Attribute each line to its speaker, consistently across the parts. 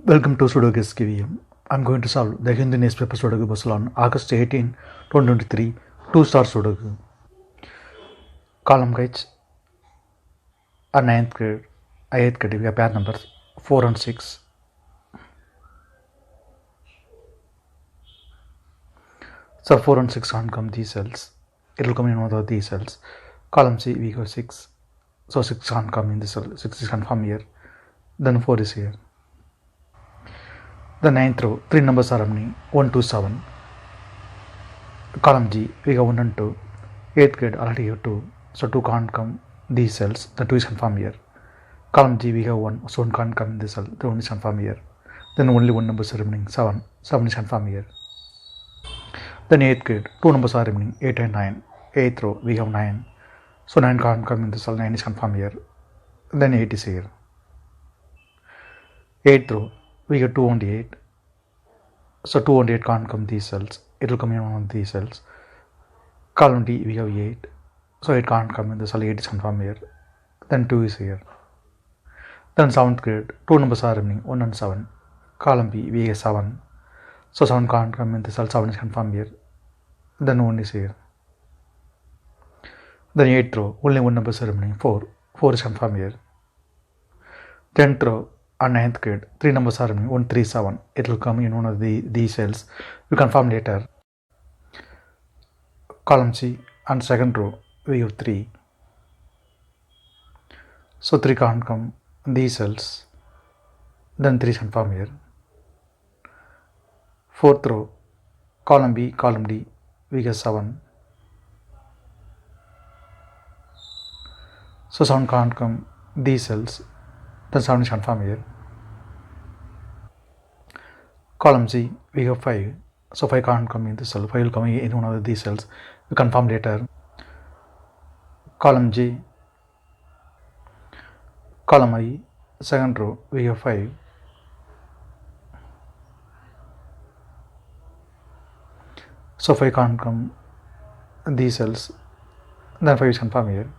Speaker 1: Welcome to Sudoku SkVm. I'm going to solve the Hindi newspaper Sudoku puzzle on August 18, 2023, 2-star Sudoku. Column guides are 9th grade, 8th grade. We have pair numbers 4 and 6. So 4 and 6 can't come these cells. It will come in one of these cells. Column C, we have 6. So 6 can't come in this cell. 6 is confirmed here. Then 4 is here. The 9th row, 3 numbers are running 1 to 7. Column G, we have 1 and 2. 8th grade already have 2. So 2 can't come these cells. The 2 is confirmed here. Column G, we have 1. So 1 can't come in this cell. The 1 is confirmed here. Then only 1 number is remaining 7. 7 is confirmed here. Then 8th grade, 2 numbers are remaining 8 and 9. 8th row, we have 9. So 9 can't come in this cell. 9 is confirmed here. Then 8 is here. 8th row, we get 2 and 8. So 2 and 8 can't come these cells. It will come in one of these cells. Column D, we have 8. So it can't come in the cell. 8 is confirmed here. Then 2 is here. Then 7th grade, 2 numbers are remaining 1 and 7. Column B, we have 7. So 7 can't come in the cell. 7 is confirmed here. Then 1 is here. Then 8th row, only 1 number is remaining 4. 4 is confirmed here. 10th row, and 9th grade, 3 numbers are remaining 1, 3, 7. It will come in one of these cells. We confirm later. Column C and 2nd row, we have 3. So 3 can't come in these cells. Then 3 is confirmed here. 4th row, column B, column D, we get 7. So 7 can't come these cells. Then 7 is confirmed here. Column C, we have 5. So 5 can't come in this cell. 5 will come in one of these cells. We confirm later. Column J, column I, 2nd row, we have 5. So 5 can't come in these cells. Then 5 is confirmed here.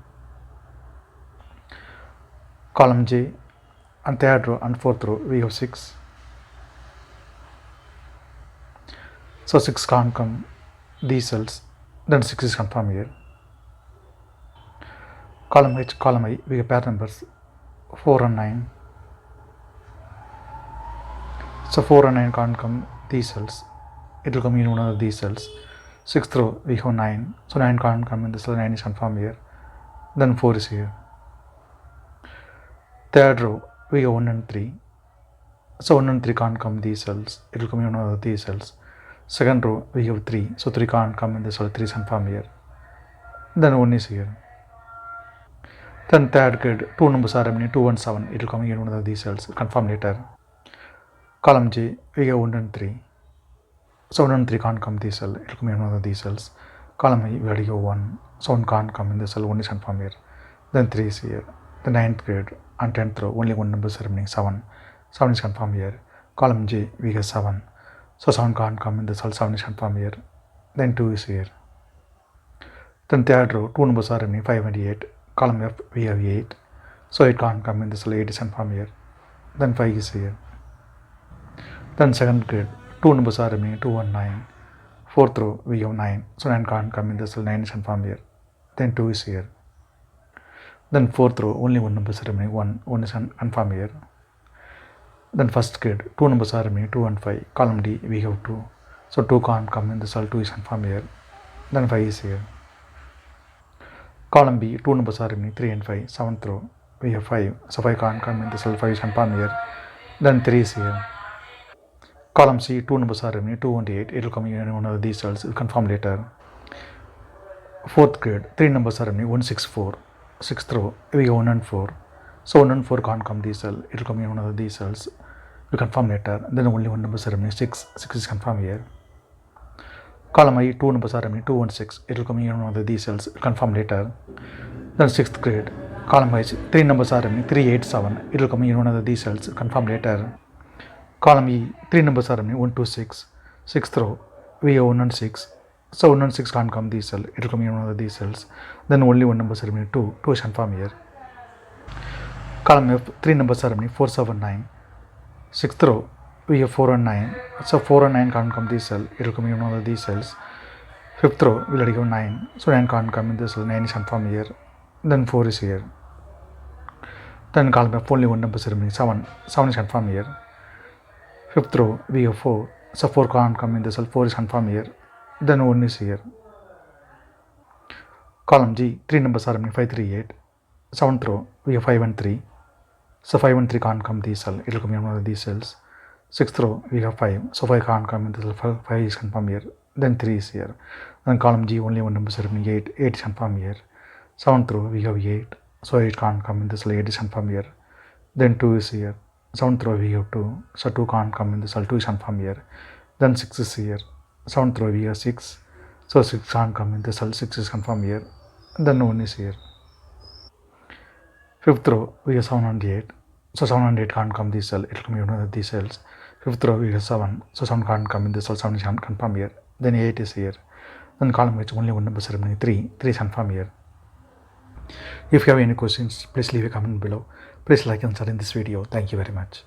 Speaker 1: Column J and 3rd row and 4th row, we have 6. So 6 can't come these cells. Then 6 is confirmed here. Column H, column I, we have pair numbers 4 and 9. So 4 and 9 can't come these cells. It will come in one of these cells. 6th row, we have 9. So 9 can't come in this cell. 9 is confirmed here. Then 4 is here. 3rd row, we have 1 and 3. So 1 and 3 can't come these cells. It will come in one of these cells. 2nd row, we have 3. So 3 can't come in this cell. 3 is confirmed here. Then 1 is here. Then 3rd grade, 2 numbers are remaining 2 and 7. It will come in one of these cells. Confirm later. Column J, we have 1 and 3. So 1 and 3 can't come this cell. It will come in one of these cells. Column I, we already have 1. So 1 can't come in this cell. 1 is confirmed here. Then 3 is here. The 9th grade and 10th row, only 1 number is remaining 7. 7 is confirmed here. Column J, we have 7. So 7 can't come in the cell. 7 is confirmed here. Then 2 is here. Then 3rd row, 2 numbers are remaining 5 and 8. Column F, we have 8. So it can't come in the cell. 8 is confirmed here. Then 5 is here. Then 2nd grade, 2 numbers are remaining 2 and 9. 4th row, we have 9. So 9 can't come in the cell. 9 is confirmed here. Then 2 is here. Then 4th row, only 1 number is remaining 1. 1 is confirmed here. Then 1st grade, 2 numbers are remaining 2 and 5. Column D, we have 2. So 2 can't come in the cell. 2 is confirmed here. Then 5 is here. Column B, 2 numbers are remaining 3 and 5. 7th row, we have 5. So 5 can't come in the cell. 5 is confirmed here. Then 3 is here. Column C, 2 numbers are remaining 2 and 8. It will come in one of these cells. We'll confirm later. 4th grade, 3 numbers are remaining 1, 6, 4. 6th row, we have 1 and 4. So 1 and 4 can't come these cells. It will come in one of these cells. We confirm later. Then only 1 number is remaining 6. 6 is confirmed here. Column I, 2 numbers are remaining 2 and 6. It will come in one of these cells. We'll confirm later. Then 6th grade, column I, 3 numbers are remaining 3, 8, 7. It will come in one of these cells. Confirm later. Column E, 3 numbers are remaining 1, 2, 6. 6th row, we have 1 and 6. So 1 and 6 can't come these cells. It will come in one of these cells. Then only 1 number is remaining 2. 2 is confirmed here. Column F, 3 numbers are remaining 4, 7, 9. 6th row, we have 4 and 9. So 4 and 9 can't come this cell, it will come in one of these cells. Fifth row, we already give 9, so 9 can't come in this cell, 9 is confirmed here, then 4 is here. Then column F only one number remaining, 7 is confirmed here. Fifth row, we have 4, so 4 can't come in this cell, 4 is confirmed here, then 1 is here. Column G, 3 numbers are remaining, 5, 3, 8. Seventh row, we have 5 and 3, so 5 and 3 can't come this cell, it will come in one of these cells. Sixth row, we have 5, so 5 can't come in this cell, 5 is confirmed here, then 3 is here. Then column G, only one number remaining, 8 is confirmed here. Seventh row, we have 8, so 8 can't come in this cell, 8 is confirmed here, then 2 is here. Seventh row, we have 2, so 2 can't come in this cell, 2 is confirmed here, then 6 is here. Seventh row, we have 6, so 6 can't come in this cell, 6 is confirmed here, then 1 is here. Fifth row, we have 7 and 8, so 7 and 8 can't come this cell, it will come in one of these cells. Fifth row, we have 7, so 7 can't come in this cell, 7 is confirmed here, then 8 is here. Then column H, only one number remaining, 3 is confirmed here. If you have any questions, please leave a comment below. Please like and share in this video. Thank you very much.